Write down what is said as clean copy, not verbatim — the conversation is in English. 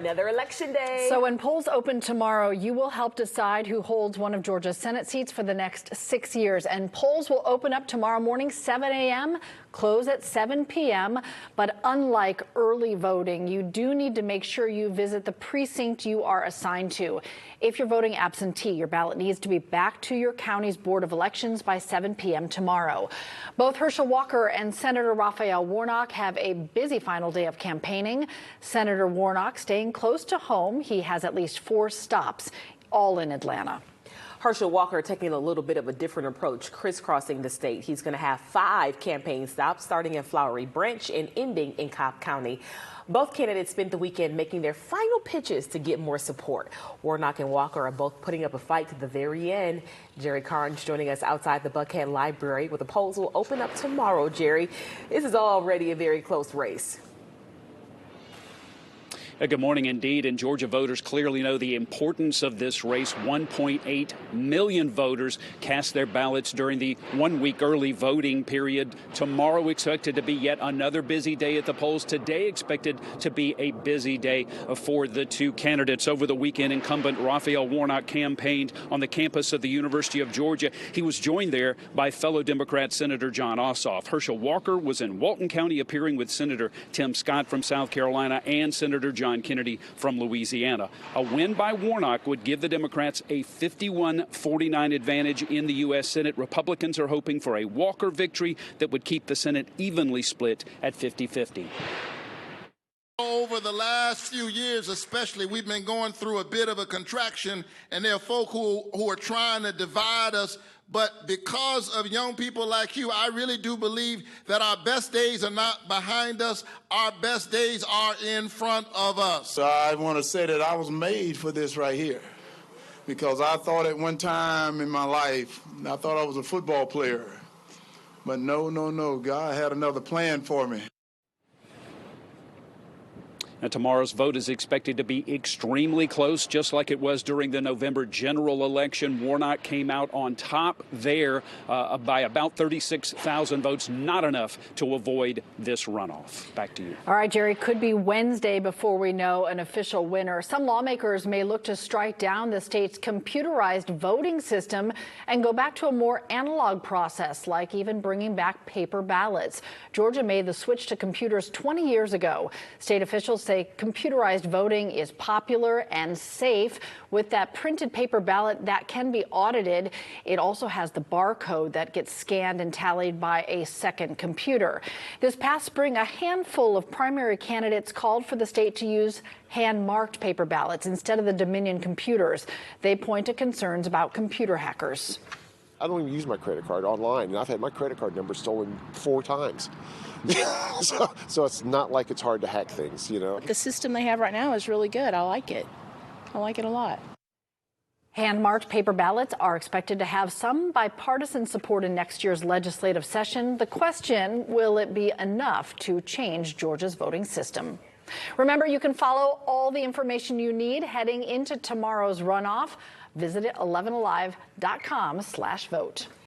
Another election day. So when polls open tomorrow, you will help decide who holds one of Georgia's Senate seats for the next 6 years. And polls will open up tomorrow morning, 7 a.m., close at 7 p.m. But unlike early voting, you do need to make sure you visit the precinct you are assigned to. If you're voting absentee, your ballot needs to be back to your county's Board of Elections by 7 p.m. tomorrow. Both Herschel Walker and Senator Raphael Warnock have a busy final day of campaigning. Senator Warnock staying close to home. He has at least 4 stops, all in Atlanta. Herschel Walker taking a little bit of a different approach, crisscrossing the state. He's going to have 5 campaign stops, starting in Flowery Branch and ending in Cobb County. Both candidates spent the weekend making their final pitches to get more support. Warnock and Walker are both putting up a fight to the very end. Jerry Carnes joining us outside the Buckhead Library, where the polls will open up tomorrow. Jerry, this is already a very close race. Good morning indeed, and Georgia voters clearly know the importance of this race. 1.8 million voters cast their ballots during the 1-week early voting period. Tomorrow expected to be yet another busy day at the polls. Today expected to be a busy day for the 2 candidates. Over the weekend, incumbent Raphael Warnock campaigned on the campus of the University of Georgia. He was joined there by fellow Democrat Senator Jon Ossoff. Herschel Walker was in Walton County appearing with Senator Tim Scott from South Carolina and Senator John Kennedy from Louisiana. A win by Warnock would give the Democrats a 51-49 advantage in the U.S. Senate. Republicans are hoping for a Walker victory that would keep the Senate evenly split at 50-50. Over the last few years especially, we've been going through a bit of a contraction, and there are folk who are trying to divide us. But because of young people like you, I really do believe that our best days are not behind us. Our best days are in front of us. So I want to say that I was made for this right here, because I thought at one time in my life, I thought I was a football player. But no, God had another plan for me. Now, tomorrow's vote is expected to be extremely close, just like it was during the November general election. Warnock came out on top there by about 36,000 votes, not enough to avoid this runoff. Back to you. All right, Jerry, could be Wednesday before we know an official winner. Some lawmakers may look to strike down the state's computerized voting system and go back to a more analog process, like even bringing back paper ballots. Georgia made the switch to computers 20 years ago. State officials say computerized voting is popular and safe. With that printed paper ballot that can be audited, it also has the barcode that gets scanned and tallied by a second computer. This past spring, a handful of primary candidates called for the state to use hand-marked paper ballots instead of the Dominion computers. They point to concerns about computer hackers. I don't even use my credit card online, and I've had my credit card number stolen 4 times. so it's not like it's hard to hack things, you know. The system they have right now is really good. I like it. I like it a lot. Hand-marked paper ballots are expected to have some bipartisan support in next year's legislative session. The question, will it be enough to change Georgia's voting system? Remember, you can follow all the information you need heading into tomorrow's runoff. Visit 11alive.com/vote.